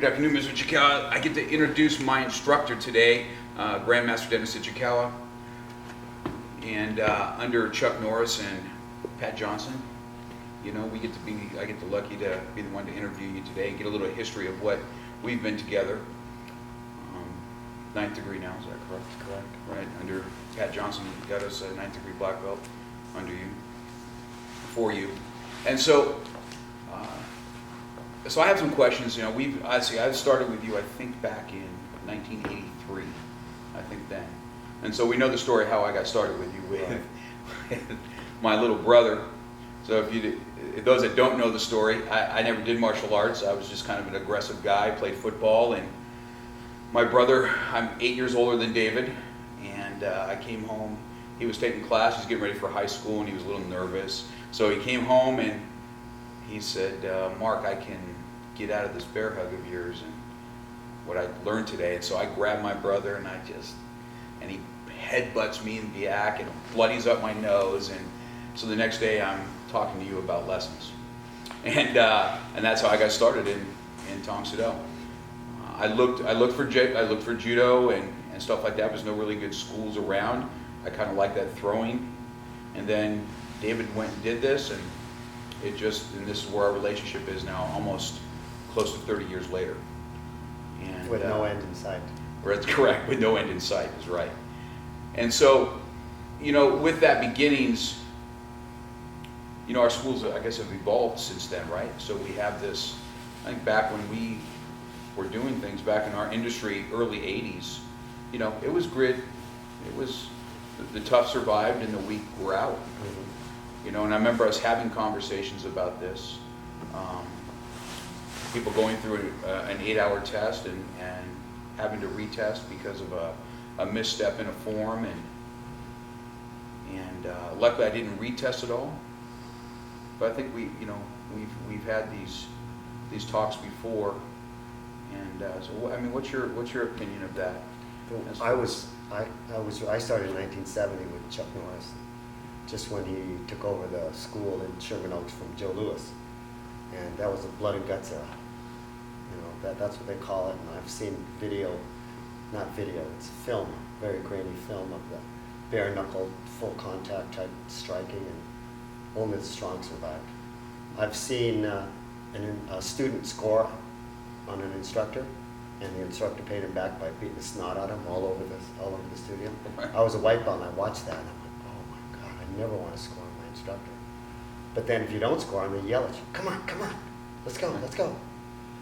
Good afternoon, Mr. Ichikawa. I get to introduce my instructor today, Grandmaster Dennis Ichikawa, and under Chuck Norris and Pat Johnson. You know, I get the lucky to be the one to interview you today and get a little history of what we've been together. Ninth degree now, is that correct? Correct. Right, under Pat Johnson, got us a ninth degree black belt under you, for you. And so I have some questions. You know, I started with you, I think, back in 1983, I think then. And so we know the story how I got started with you with my little brother. So if those that don't know the story, I never did martial arts. I was just kind of an aggressive guy, played football, and my brother, I'm 8 years older than David, and I came home. He was taking class, he was getting ready for high school, and he was a little nervous. So he came home and he said, Mark, I can get out of this bear hug of yours and what I learned today. And so I grabbed my brother and and he headbutts me in the back and bloodies up my nose. And so the next day I'm talking to you about lessons. And that's how I got started in Tong Soo Do. I looked for judo and stuff like that. There's no really good schools around. I kind of like that throwing. And then David went and did this, and and this is where our relationship is now, almost close to 30 years later. And with no end in sight. That's correct, with no end in sight is right. And so, you know, with that beginnings, you know, our schools, I guess, have evolved since then, right? So we have this, I think back when we were doing things back in our industry, early 80s, you know, it was grit, it was, the tough survived and the weak were out. Mm-hmm. You know, and I remember us having conversations about this. People going through an 8-hour test and having to retest because of a misstep in a form, and luckily I didn't retest at all. But I think we've had these talks before, and so I mean, what's your opinion of that? I started in 1970 with Chuck Norris, just when he took over the school in Sherman Oaks from Joe Louis, and that was the blood and guts era. You know, that's what they call it. And I've seen it's film, very grainy film of the bare knuckle, full contact type striking, and only the strong survived. I've seen a student score on an instructor, and the instructor paid him back by beating the snot out of him all over the studio. I was a white belt and I watched that and I'm like, oh my God, I never want to score on my instructor. But then if you don't score on, they yell at you, come on, let's go.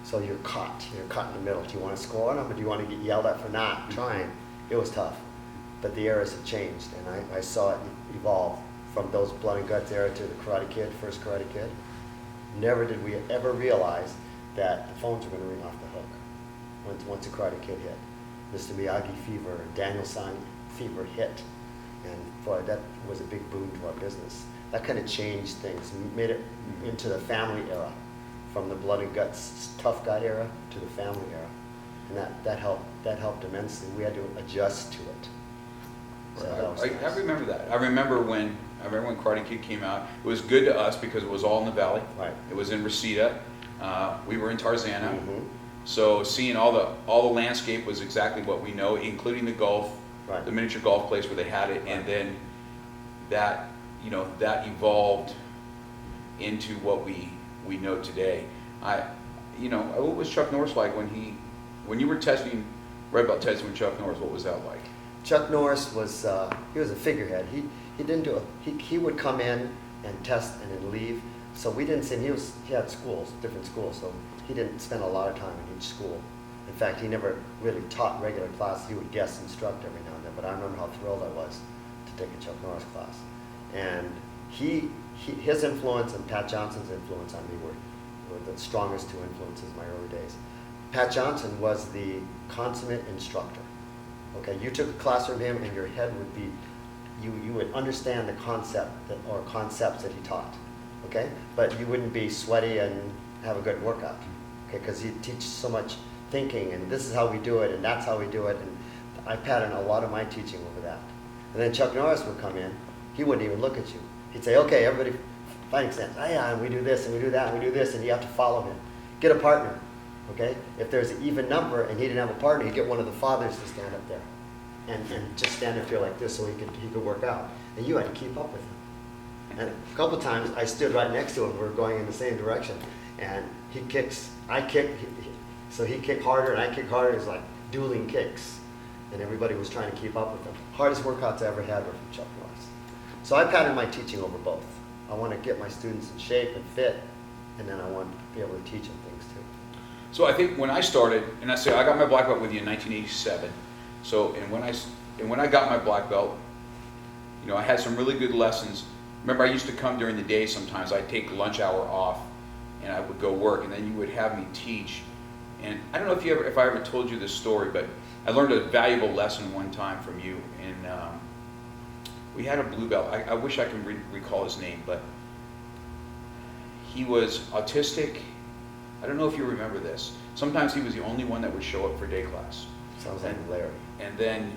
So you're caught in the middle. Do you want to score on them or do you want to get yelled at for not trying? It was tough, but the eras have changed, and I saw it evolve from those blood and guts era to the Karate Kid, first Karate Kid. Never did we ever realize that the phones were going to ring off the hook once the Karate Kid hit. Mr. Miyagi fever, Daniel San fever hit, and boy, that was a big boom to our business. That kind of changed things, made it into the family era, from the blood and guts tough guy era to the family era, and that helped immensely. We had to adjust to it. So right. I remember that. I remember when Karate Kid came out. It was good to us because it was all in the valley. Right. It was in Reseda. We were in Tarzana. Mm-hmm. So seeing all the landscape was exactly what we know, including the golf, right. The miniature golf place where they had it, right. And then that evolved into what we know today. What was Chuck Norris like when you were testing red belt testing with Chuck Norris? What was that like? Chuck Norris was he was a figurehead. He would come in and test and then leave. So we didn't see him. He had different schools, so he didn't spend a lot of time in each school. In fact, he never really taught regular classes. He would guest instruct every now and then, but I remember how thrilled I was to take a Chuck Norris class. And his influence and Pat Johnson's influence on me were the strongest two influences in my early days. Pat Johnson was the consummate instructor. Okay, you took a class from him and your head would be, you would understand the concepts that he taught. Okay, but you wouldn't be sweaty and have a good workout. Okay, because he'd teach so much thinking, and this is how we do it, and that's how we do it, and I patterned a lot of my teaching over that. And then Chuck Norris would come in, he wouldn't even look at you. He'd say, okay, everybody fighting stance. Oh yeah, and we do this, and we do that, and we do this, and you have to follow him. Get a partner. okay? If there's an even number and he didn't have a partner, he'd get one of the fathers to stand up there and just stand up here like this so he could work out. And you had to keep up with him. And a couple of times I stood right next to him, we were going in the same direction, and he kicks, I kick, so he kicked harder and I kicked harder. It was like dueling kicks, and everybody was trying to keep up with him. Hardest workouts I ever had were from Chuck Norris. So I patterned my teaching over both. I want to get my students in shape and fit, and then I want to be able to teach them things too. So I think when I started, and I say I got my black belt with you in 1987. So and when I got my black belt, you know, I had some really good lessons. Remember, I used to come during the day sometimes. I'd take lunch hour off, and I would go work, and then you would have me teach. And I don't know if I ever told you this story, but I learned a valuable lesson one time from you. And we had a blue belt. I wish I can recall his name, but he was autistic. I don't know if you remember this. Sometimes he was the only one that would show up for day class. Sounds like Larry. And then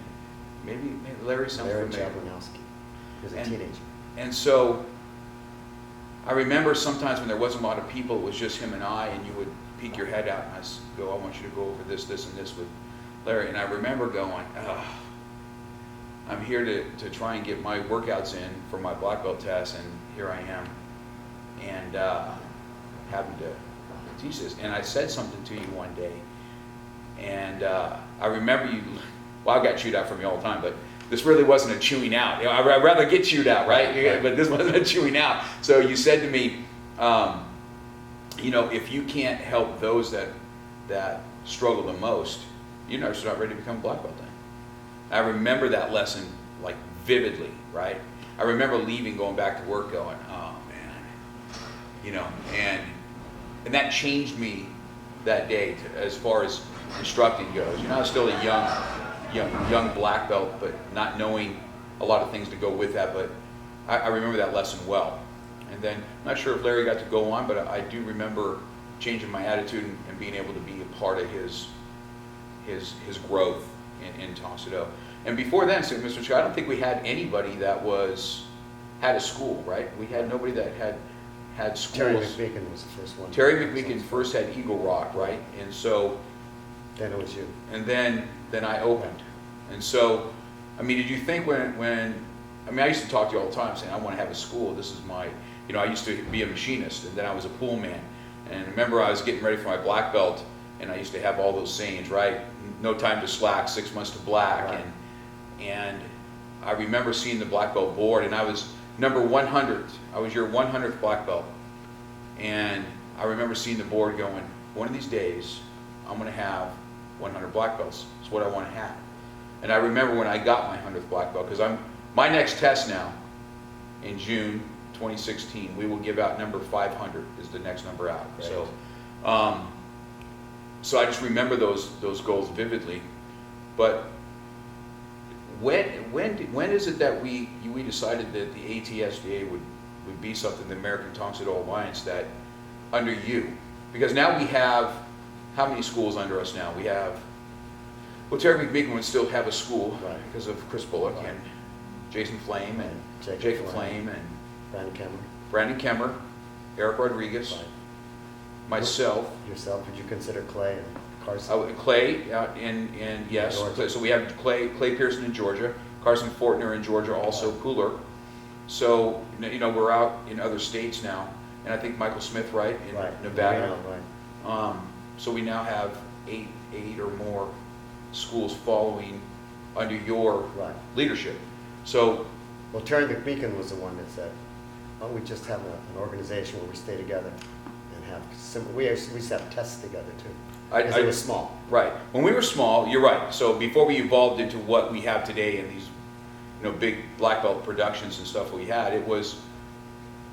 maybe Larry sounds Larry familiar. Jabronowski. He was a teenager. And so I remember sometimes when there wasn't a lot of people, it was just him and I, and you would peek your head out and I'd go, I want you to go over this, this, and this with Larry. And I remember going, I'm here to try and get my workouts in for my black belt test, and here I am, and having to teach this. And I said something to you one day, and I remember you, well, I got chewed out from you all the time, but this really wasn't a chewing out. You know, I'd rather get chewed out, right? But this wasn't a chewing out. So you said to me, you know, if you can't help those that struggle the most, you're not ready to become a black belt then. I remember that lesson like vividly, right? I remember leaving, going back to work, going, oh man, you know, and that changed me that day as far as instructing goes. You know, I was still a young black belt, but not knowing a lot of things to go with that. But I remember that lesson well. And then, I'm not sure if Larry got to go on, but I do remember changing my attitude and being able to be a part of his growth in Toxedo. And before then, so Mr. Chick, I don't think we had anybody that had a school, right? We had nobody that had schools. Terry McMeekin was the first one. Terry McMeekin first had Eagle Rock, right? And so then it was you. And then I opened. And so, I mean, did you think when I mean, I used to talk to you all the time saying, I want to have a school. This is my, you know, I used to be a machinist, and then I was a pool man. And remember, I was getting ready for my black belt, and I used to have all those sayings, right? No time to slack, 6 months to black. Right. And I remember seeing the black belt board, and I was number 100. I was your 100th black belt. And I remember seeing the board going, one of these days, I'm going to have 100 black belts. It's what I want to have. And I remember when I got my 100th black belt, because my next test now, in June 2016, we will give out number 500 is the next number out. Right. So I just remember those goals vividly. But when is it that we decided that the ATSDA would be something, the American Toxedo Alliance, that under you? Because now we have, how many schools under us now? We have, well, Terry McMeekin would still have a school, right, because of Chris Bullock, right, and Jason Flame and Jacob Flame and Brandon Kemmer, Eric Rodriguez, right, myself. Yourself, would you consider Clay and Carson? Clay out in yes. Georgia. So we have Clay Pearson in Georgia, Carson Fortner in Georgia, also Cooler. So you know, we're out in other states now, and I think Michael Smith, right, in Nevada. Right. So we now have eight or more schools following under your leadership. So, well, Terry McMeekin was the one that said, "Why don't we just have an organization where we stay together and have we used to have tests together too." Because it was small. Right. When we were small, you're right. So before we evolved into what we have today and these, you know, big black belt productions and stuff we had, it was,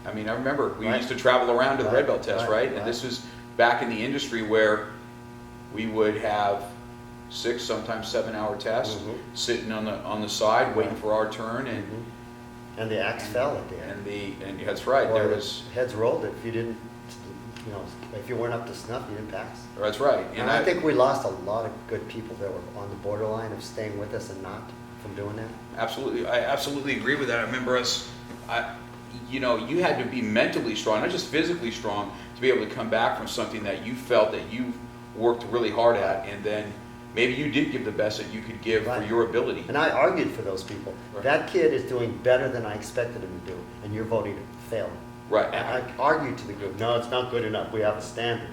I mean, I remember we used to travel around to the red belt test, right? And this was back in the industry where we would have 6, sometimes 7-hour tests, sitting on the side waiting for our turn, and the axe fell at the end. And that's right. Or there was heads rolled if you didn't. You know, if you weren't up to snuff, you didn't pass. That's right. And I think we lost a lot of good people that were on the borderline of staying with us and not from doing that. Absolutely. I absolutely agree with that. I remember us, you know, you had to be mentally strong, not just physically strong, to be able to come back from something that you felt that you worked really hard at, and then maybe you did give the best that you could give for Right. your ability. And I argued for those people. Right. That kid is doing better than I expected him to do, and you're voting to fail. Right. And I argued to the group, no, it's not good enough, we have a standard.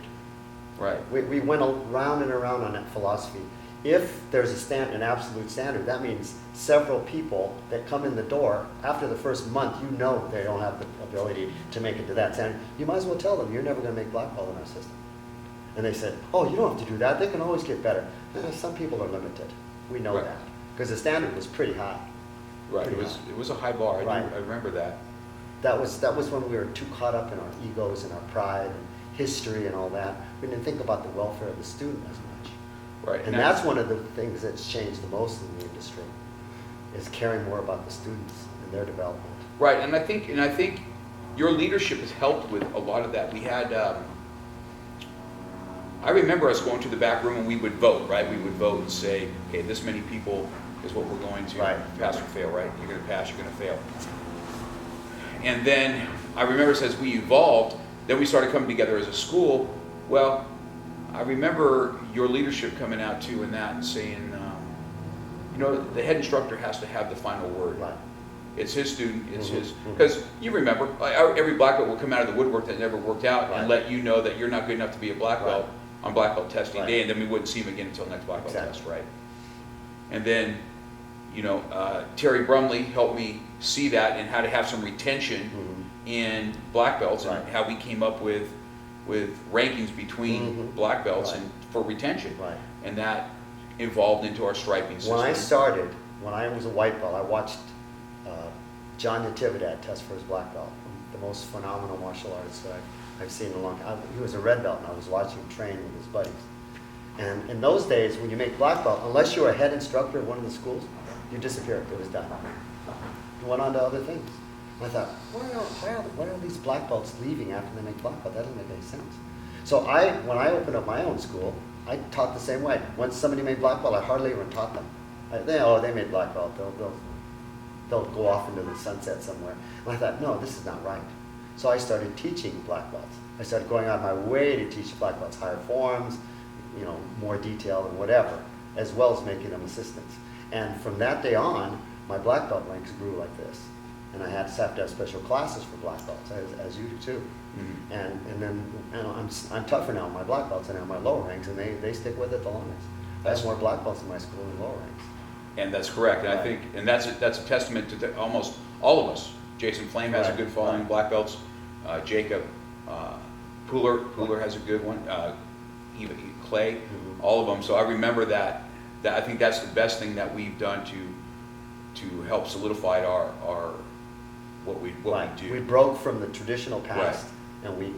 Right. We went around and around on that philosophy. If there's an absolute standard, that means several people that come in the door, after the first month, you know they don't have the ability to make it to that standard. You might as well tell them, you're never gonna make blackball in our system. And they said, oh, you don't have to do that, they can always get better. Some people are limited, we know Right. that, because the standard was pretty high. Right. Pretty It was a high bar. Right. I remember that. That was when we were too caught up in our egos and our pride and history and all that. We didn't think about the welfare of the student as much. Right. And that's one of the things that's changed the most in the industry, is caring more about the students and their development. Right, and I think your leadership has helped with a lot of that. We had, I remember us going to the back room and we would vote, right? We would vote and say, okay, this many people is what we're going to Right. pass or fail, right? You're going to pass, you're going to fail. And then I remember as we evolved, then we started coming together as a school. Well, I remember your leadership coming out too in that and saying, you know, the head instructor has to have the final word. Right. It's his student, it's Mhm, his, mhm. because you remember, every black belt will come out of the woodwork that never worked out Right. and let you know that you're not good enough to be a black belt Right. on black belt testing Right. day, and then we wouldn't see him again until next black belt Exactly. test, right? And then, you know, Terry Brumley helped me see that and how to have some retention Mhm. in black belts and Right. how we came up with rankings between Mhm. black belts Right. and for retention. Right. And that evolved into our striping system. When I started, when I was a white belt, I watched John Natividad test for his black belt, the most phenomenal martial artist that I've seen in a long time. He was a red belt, and I was watching him train with his buddies. And in those days, when you make black belt, unless you were a head instructor at one of the schools, you disappeared. It was done. You went on to other things. And I thought, why are these black belts leaving after they make black belt? That doesn't make any sense. So when I opened up my own school, I taught the same way. Once somebody made black belt, I hardly even taught them. They made black belt. They'll go off into the sunset somewhere. And I thought, no, this is not right. So I started teaching black belts. I started going out of my way to teach black belts higher forms, you know, more detail and whatever, as well as making them assistants. And from that day on, my black belt ranks grew like this. And I had to have special classes for black belts, as you do too. Mhm. And then I'm tougher now. My black belts and now my lower ranks, and they stick with it the longest. I have more black belts in my school than lower ranks. And that's correct. And I Right. think, and that's a testament to almost all of us. Jason Flame has a Right. good following, Right. black belts. Jacob Pooler has a good one. Even Clay, Mhm. all of them. So I remember that I think that's the best thing that we've done to help solidify our what we do. We broke from the traditional past, and we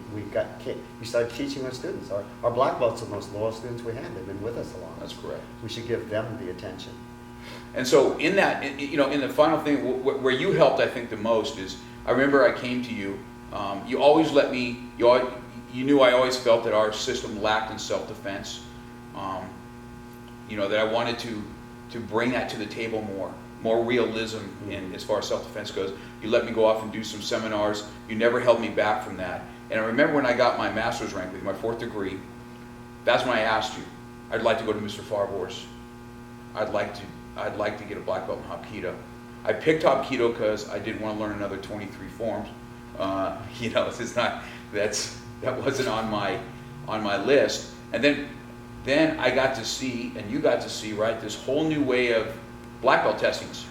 started teaching our students. Our black belts are the most loyal students we have. They've been with us a long. That's correct. We should give them the attention. And so in that, you know, in the final thing, where you helped, I think, the most is, I remember I came to you, you always let me, you knew I always felt that our system lacked in self-defense. You know, that I wanted to bring that to the table more realism in as far as self-defense goes. You let me go off and do some seminars. You never held me back from that. And I remember when I got my master's rank with my 4th degree, that's when I asked you, I'd like to go to Mr. Farbor's. I'd like to get a black belt in Hapkido. I picked Hapkido because I didn't want to learn another 23 forms. You know, it's not, that wasn't on my list. And then I got to see, and you got to see, right, this whole new way of black belt testings.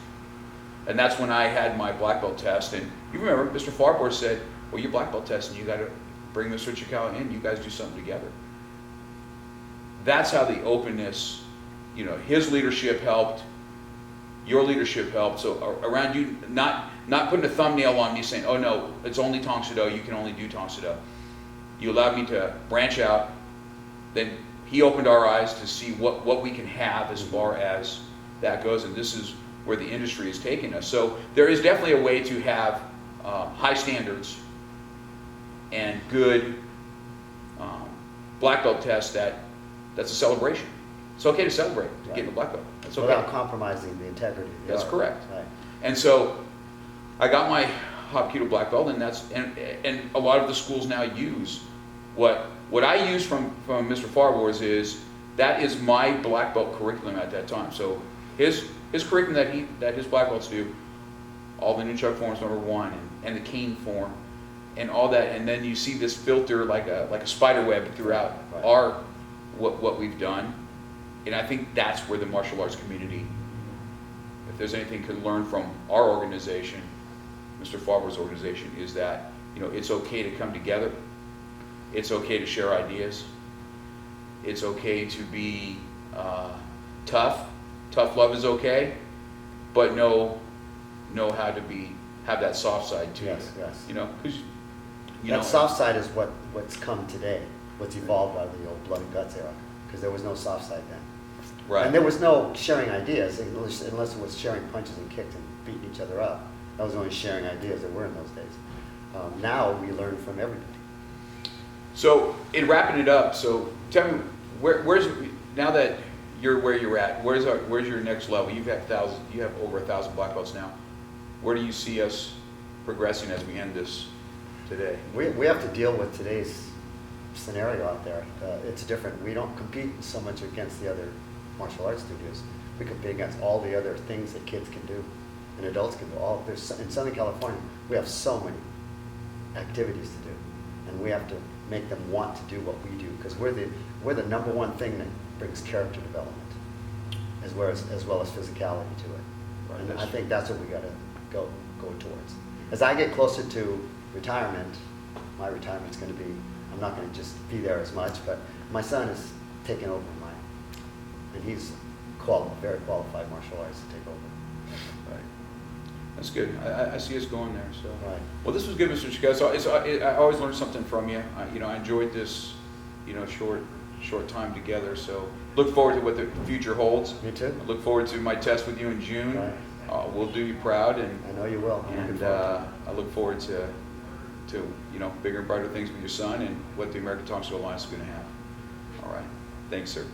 And that's when I had my black belt test. And you remember, Mr. Farbor said, well, you're black belt testing, you got to bring Mr. Ichikawa in, you guys do something together. That's how the openness, you know, his leadership helped, your leadership helped. So around you, not putting a thumbnail on me saying, oh no, it's only Tong Soo Do, you can only do Tong Soo Do. You allowed me to branch out. Then he opened our eyes to see what we can have as far as that goes, and this is where the industry is taking us. So there is definitely a way to have high standards and good black belt tests that's a celebration. It's okay to celebrate, to get a black belt. That's okay. Without compromising the integrity of the That's art. correct. Right. And so I got my Hapkido black belt, and a lot of the schools now use what what I use from Mr. Farbor's is, that is my black belt curriculum at that time. So his curriculum that his black belts do, all the nunchuck forms #1 and the cane form and all that, and then you see this filter like a spider web throughout Right. our what we've done. And I think that's where the martial arts community, if there's anything to learn from our organization, Mr. Farber's organization, is that, you know, it's okay to come together. It's okay to share ideas. It's okay to be tough. Tough love is okay, but know how to have that soft side too. Yes, yes. You know, because That soft side is what's come today, what's evolved out of the old blood and guts era, because there was no soft side then. right. And there was no sharing ideas, unless it was sharing punches and kicks and beating each other up. That was only sharing ideas there were in those days. Now we learn from everybody. So in wrapping it up, so tell me, where's now that you're where you're at, where's your next level? You have over 1,000 black belts now. Where do you see us progressing as we end this today? We have to deal with today's scenario out there. It's different. We don't compete so much against the other martial arts studios. We compete against all the other things that kids can do and adults can do. In Southern California, we have so many activities to do, and we have to make them want to do what we do, because we're the #1 thing that brings character development as well as physicality to it. Right, And that's I think that's what we got to go towards. As I get closer to retirement, my retirement's going to be, I'm not going to just be there as much, but my son is taking over mine, and he's very qualified martial arts to take over. Right. That's good. I see us going there. So. Right. Well, this was good, Mr. Ichikawa. So I always learn something from you. I enjoyed this, short time together. So look forward to what the future holds. Me too. I look forward to my test with you in June. Right. We'll do you proud, and I know you will. I'm looking and forward to it. I look forward to bigger and brighter things with your son and what the American Tom Show Alliance is going to have. All right. Thanks, sir.